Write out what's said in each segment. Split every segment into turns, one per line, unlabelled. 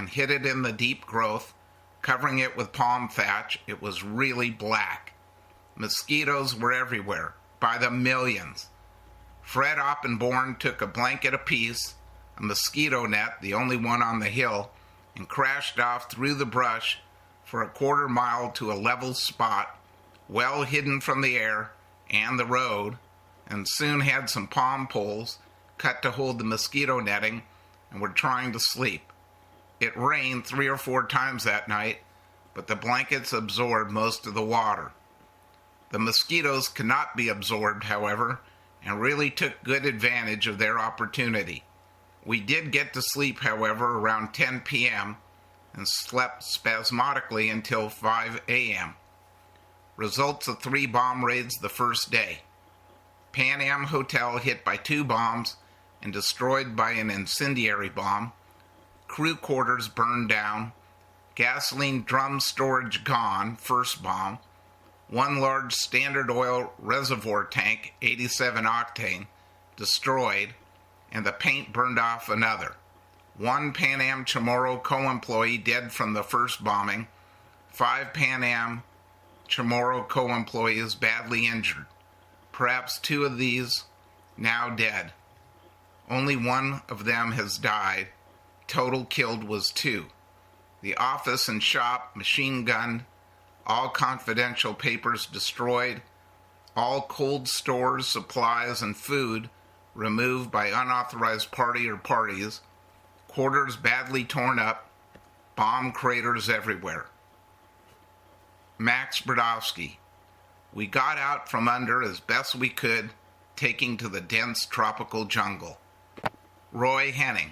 and hid it in the deep growth, covering it with palm thatch. It was really black. Mosquitoes were everywhere, by the millions. Fred Oppenborn took a blanket apiece, a mosquito net, the only one on the hill, and crashed off through the brush for a quarter mile to a level spot, well hidden from the air and the road, and soon had some palm poles cut to hold the mosquito netting and were trying to sleep. It rained 3 or 4 times that night, but the blankets absorbed most of the water. The mosquitoes could not be absorbed, however, and really took good advantage of their opportunity. We did get to sleep, however, around 10 p.m. and slept spasmodically until 5 a.m. Results of 3 bomb raids the first day. Pan Am Hotel hit by 2 bombs and destroyed by an incendiary bomb. Crew quarters burned down. Gasoline drum storage gone, first bomb. 1 large Standard Oil reservoir tank, 87 octane, destroyed, and the paint burned off another. 1 Pan Am Chamorro co-employee dead from the first bombing. 5 Pan Am Chamorro co-employees badly injured. Perhaps 2 of these now dead. Only 1 of them has died. Total killed was 2. The office and shop machine gunned. All confidential papers destroyed. All cold stores, supplies, and food removed by unauthorized party or parties. Quarters badly torn up. Bomb craters everywhere. Max Brodowski. We got out from under as best we could, taking to the dense tropical jungle. Roy Henning.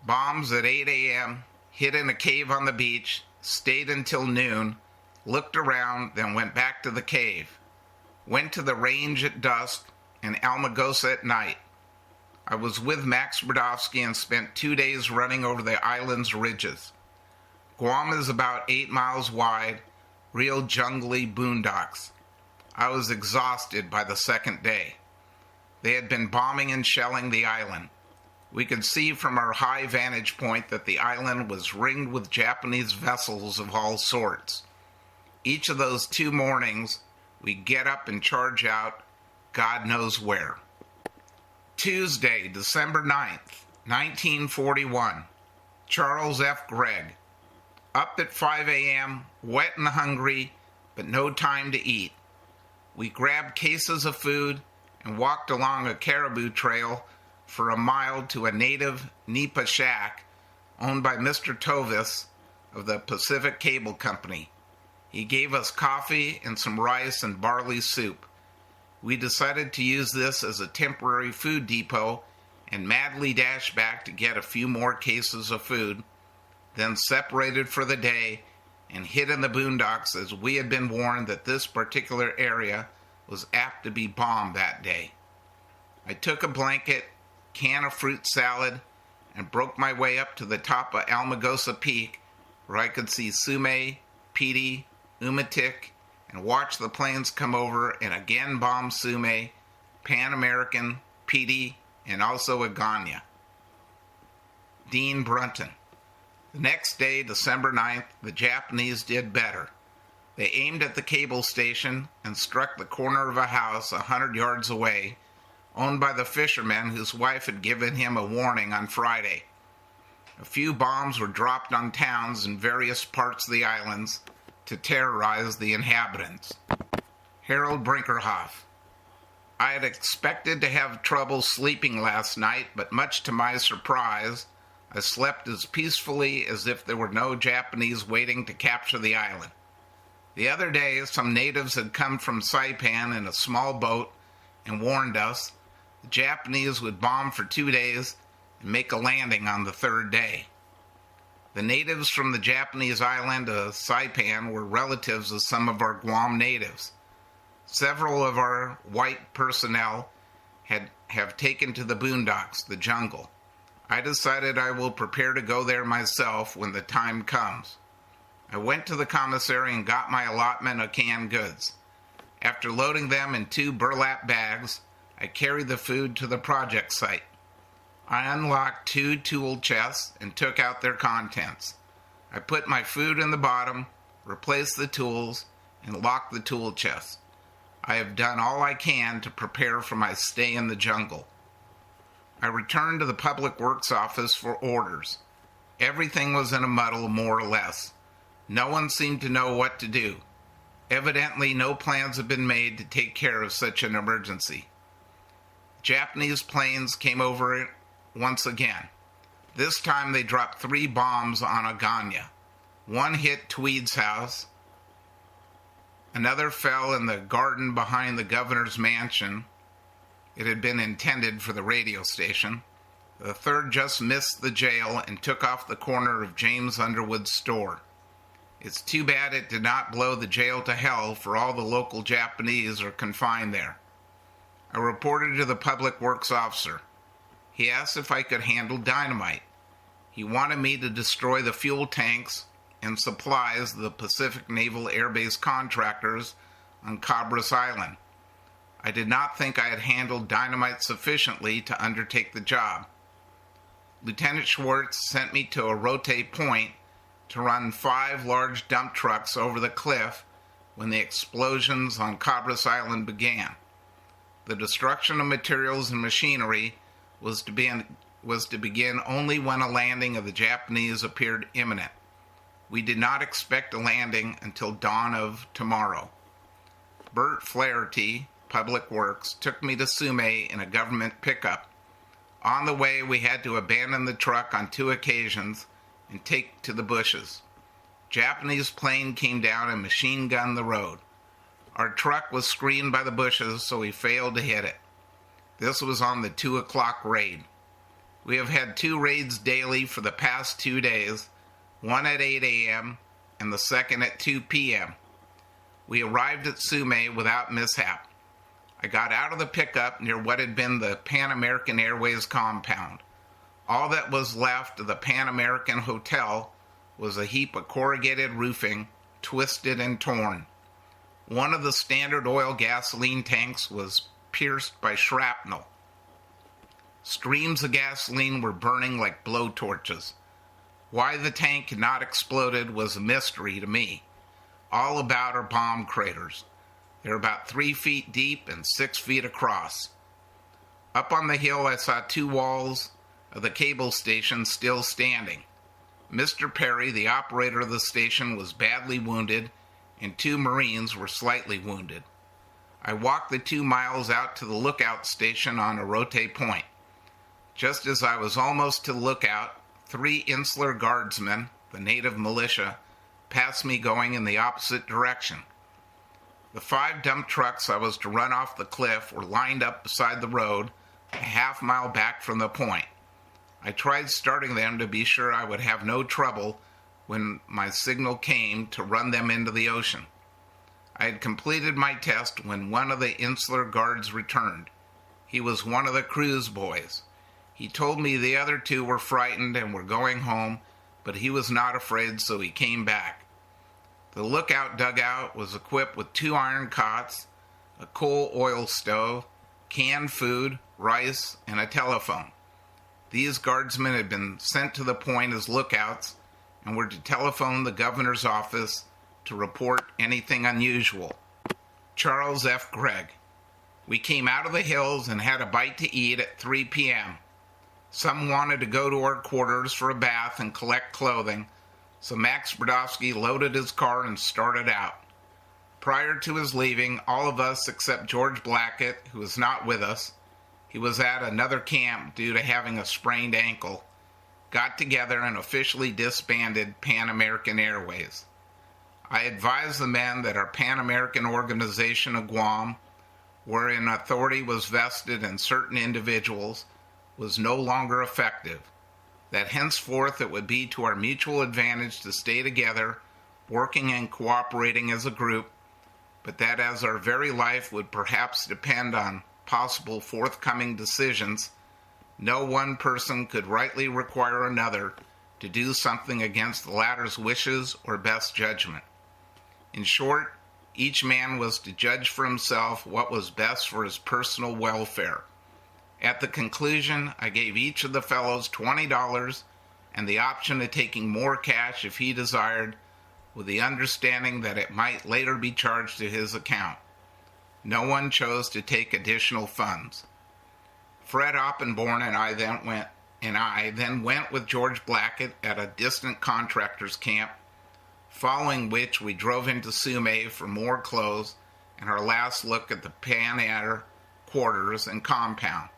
Bombs at 8 a.m., hid in a cave on the beach, stayed until noon, looked around, then went back to the cave. Went to the range at dusk and Almagosa at night. I was with Max Brodowski and spent 2 days running over the island's ridges. Guam is about 8 miles wide, real jungly boondocks. I was exhausted by the second day. They had been bombing and shelling the island. We could see from our high vantage point that the island was ringed with Japanese vessels of all sorts. Each of those 2 mornings, we'd get up and charge out, God knows where. Tuesday, December 9th, 1941. Charles F. Gregg. Up at 5 a.m., wet and hungry, but no time to eat. We grabbed cases of food and walked along a caribou trail for a mile to a native nipa shack owned by Mr. Tovis of the Pacific Cable Company. He gave us coffee and some rice and barley soup. We decided to use this as a temporary food depot and madly dashed back to get a few more cases of food, then separated for the day and hid in the boondocks as we had been warned that this particular area was apt to be bombed that day. I took a blanket, can of fruit salad, and broke my way up to the top of Almagosa Peak where I could see Sume, Piti, Umatik, and watch the planes come over and again bomb Sume, Pan American, Piti, and also Agana. Dean Brunton. The next day, December 9th, the Japanese did better. They aimed at the cable station and struck the corner of a house 100 yards away, owned by the fisherman whose wife had given him a warning on Friday. A few bombs were dropped on towns in various parts of the islands to terrorize the inhabitants. Harold Brinkerhoff. I had expected to have trouble sleeping last night, but much to my surprise, I slept as peacefully as if there were no Japanese waiting to capture the island. The other day, some natives had come from Saipan in a small boat and warned us the Japanese would bomb for 2 days and make a landing on the 3rd day. The natives from the Japanese island of Saipan were relatives of some of our Guam natives. Several of our white personnel have taken to the boondocks, the jungle. I decided I will prepare to go there myself when the time comes. I went to the commissary and got my allotment of canned goods. After loading them in 2 burlap bags, I carried the food to the project site. I unlocked 2 tool chests and took out their contents. I put my food in the bottom, replaced the tools, and locked the tool chest. I have done all I can to prepare for my stay in the jungle. I returned to the Public Works office for orders. Everything was in a muddle, more or less. No one seemed to know what to do. Evidently, no plans have been made to take care of such an emergency. Japanese planes came over it once again. This time they dropped 3 bombs on Aganya. One hit Tweed's house. Another fell in the garden behind the governor's mansion. It had been intended for the radio station. The third just missed the jail and took off the corner of James Underwood's store. It's too bad it did not blow the jail to hell, for all the local Japanese are confined there. I reported to the Public Works officer. He asked if I could handle dynamite. He wanted me to destroy the fuel tanks and supplies of the Pacific Naval Air Base contractors on Cabras Island. I did not think I had handled dynamite sufficiently to undertake the job. Lieutenant Schwartz sent me to a rotate point to run 5 large dump trucks over the cliff when the explosions on Cabras Island began. The destruction of materials and machinery was to begin only when a landing of the Japanese appeared imminent. We did not expect a landing until dawn of tomorrow. Bert Flaherty, Public Works, took me to Sume in a government pickup. On the way, we had to abandon the truck on 2 occasions and take to the bushes. Japanese plane came down and machine gunned the road. Our truck was screened by the bushes, so we failed to hit it. This was on the 2 o'clock raid. We have had 2 raids daily for the past 2 days, one at 8 a.m. and the second at 2 p.m. We arrived at Sume without mishap. I got out of the pickup near what had been the Pan American Airways compound. All that was left of the Pan American Hotel was a heap of corrugated roofing, twisted and torn. One of the Standard Oil gasoline tanks was pierced by shrapnel. Streams of gasoline were burning like blowtorches. Why the tank had not exploded was a mystery to me. All about are bomb craters. They're about 3 feet deep and 6 feet across. Up on the hill, I saw 2 walls of the cable station still standing. Mr. Perry, the operator of the station, was badly wounded, and 2 Marines were slightly wounded. I walked the 2 miles out to the lookout station on Orote Point. Just as I was almost to the lookout, 3 Insular Guardsmen, the native militia, passed me going in the opposite direction. The 5 dump trucks I was to run off the cliff were lined up beside the road, a half-mile back from the point. I tried starting them to be sure I would have no trouble when my signal came to run them into the ocean. I had completed my test when one of the Insular Guards returned. He was one of the cruise boys. He told me the other 2 were frightened and were going home, but he was not afraid, so he came back. The lookout dugout was equipped with 2 iron cots, a coal oil stove, canned food, rice, and a telephone. These guardsmen had been sent to the point as lookouts and were to telephone the governor's office to report anything unusual. Charles F. Gregg. We came out of the hills and had a bite to eat at 3 p.m. Some wanted to go to our quarters for a bath and collect clothing, so Max Brodowski loaded his car and started out. Prior to his leaving, all of us except George Blackett, who was not with us, he was at another camp due to having a sprained ankle, got together and officially disbanded Pan American Airways. I advised the men that our Pan American organization of Guam, wherein authority was vested in certain individuals, was no longer effective, that henceforth it would be to our mutual advantage to stay together, working and cooperating as a group, but that as our very life would perhaps depend on possible forthcoming decisions, no one person could rightly require another to do something against the latter's wishes or best judgment. In short, each man was to judge for himself what was best for his personal welfare. At the conclusion, I gave each of the fellows $20 and the option of taking more cash if he desired, with the understanding that it might later be charged to his account. No one chose to take additional funds. Fred Oppenborn and I then went with George Blackett at a distant contractor's camp, following which we drove into Sume for more clothes and our last look at the Pan Air quarters and compound.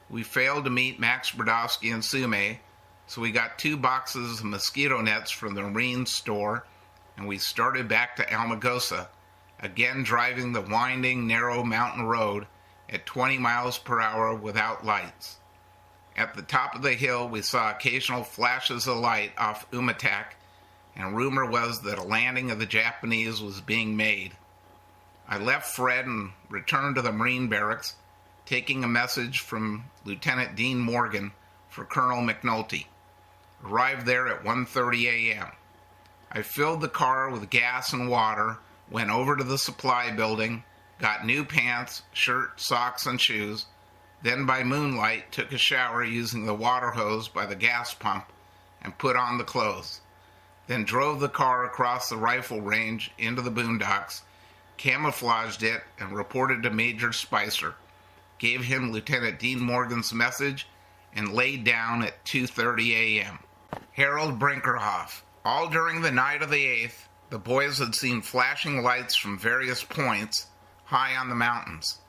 We failed to meet Max Brodowski in Sume, so we got 2 boxes of mosquito nets from the Marine store, and we started back to Almagosa, again driving the winding, narrow mountain road at 20 miles per hour without lights. At the top of the hill, we saw occasional flashes of light off Umatak, and rumor was that a landing of the Japanese was being made. I left Fred and returned to the Marine barracks, taking a message from Lieutenant Dean Morgan for Colonel McNulty. Arrived there at 1:30 a.m. I filled the car with gas and water, went over to the supply building, got new pants, shirt, socks, and shoes, then by moonlight took a shower using the water hose by the gas pump and put on the clothes. Then drove the car across the rifle range into the boondocks, camouflaged it, and reported to Major Spicer. Gave him Lieutenant Dean Morgan's message, and laid down at 2:30 a.m. Harold Brinkerhoff. All during the night of the 8th, the boys had seen flashing lights from various points high on the mountains.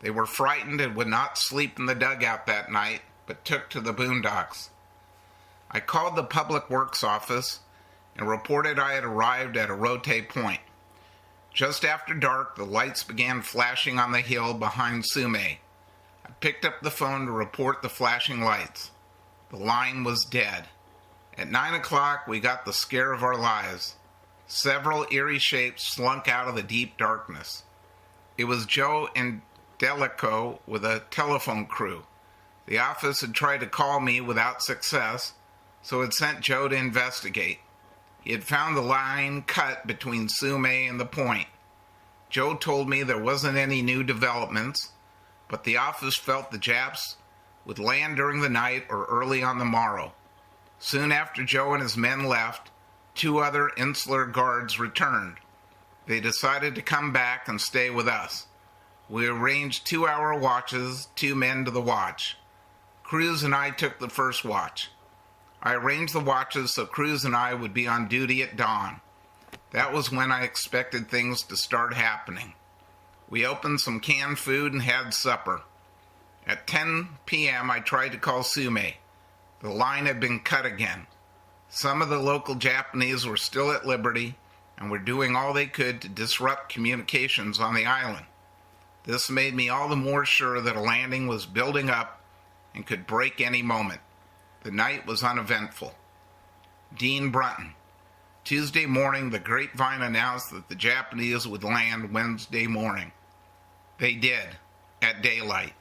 They were frightened and would not sleep in the dugout that night, but took to the boondocks. I called the Public Works office and reported I had arrived at Arote Point. Just after dark, the lights began flashing on the hill behind Sume. I picked up the phone to report the flashing lights. The line was dead. At 9 o'clock, we got the scare of our lives. Several eerie shapes slunk out of the deep darkness. It was Joe and Delico with a telephone crew. The office had tried to call me without success, so had sent Joe to investigate. He had found the line cut between Sume and the point. Joe told me there wasn't any new developments, but the office felt the Japs would land during the night or early on the morrow. Soon after Joe and his men left, 2 other insular guards returned. They decided to come back and stay with us. We arranged 2-hour watches, 2 men to the watch. Cruz and I took the first watch. I arranged the watches so Cruz and I would be on duty at dawn. That was when I expected things to start happening. We opened some canned food and had supper. At 10 p.m. I tried to call Sume. The line had been cut again. Some of the local Japanese were still at liberty and were doing all they could to disrupt communications on the island. This made me all the more sure that a landing was building up and could break any moment. The night was uneventful. Dean Brunton. Tuesday morning, the grapevine announced that the Japanese would land Wednesday morning. They did, at daylight.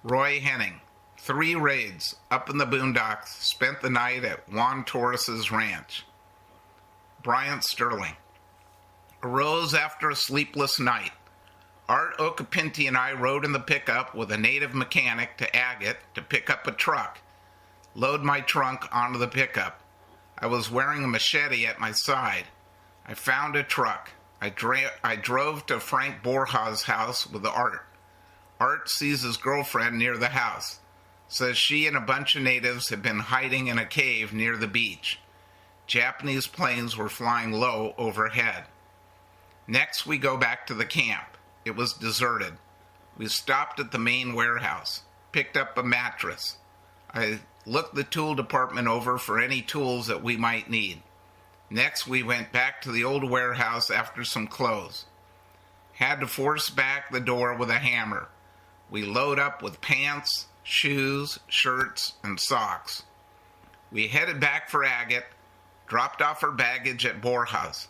Roy Henning. 3 raids up in the boondocks, spent the night at Juan Torres's ranch. Bryant Sterling. Arose after a sleepless night. Art Okapinti and I rode in the pickup with a native mechanic to Agate to pick up a truck. Load my trunk onto the pickup. I was wearing a machete at my side. I found a truck. I drove to Frank Borja's house with Art. Art sees his girlfriend near the house. Says she and a bunch of natives had been hiding in a cave near the beach. Japanese planes were flying low overhead. Next, we go back to the camp. It was deserted. We stopped at the main warehouse, picked up a mattress. I looked the tool department over for any tools that we might need. Next, we went back to the old warehouse after some clothes. Had to force back the door with a hammer. We load up with pants, shoes, shirts, and socks. We headed back for Agate, dropped off our baggage at Borja's.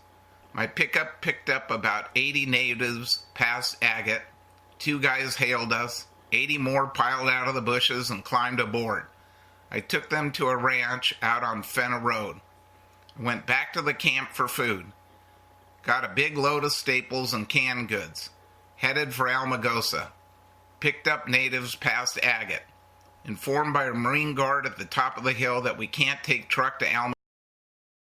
My pickup picked up about 80 natives past Agate. 2 guys hailed us. 80 more piled out of the bushes and climbed aboard. I took them to a ranch out on Fenna Road. I went back to the camp for food. Got a big load of staples and canned goods. Headed for Almagosa. picked up natives past Agate. Informed by a Marine Guard at the top of the hill that we can't take truck to Alma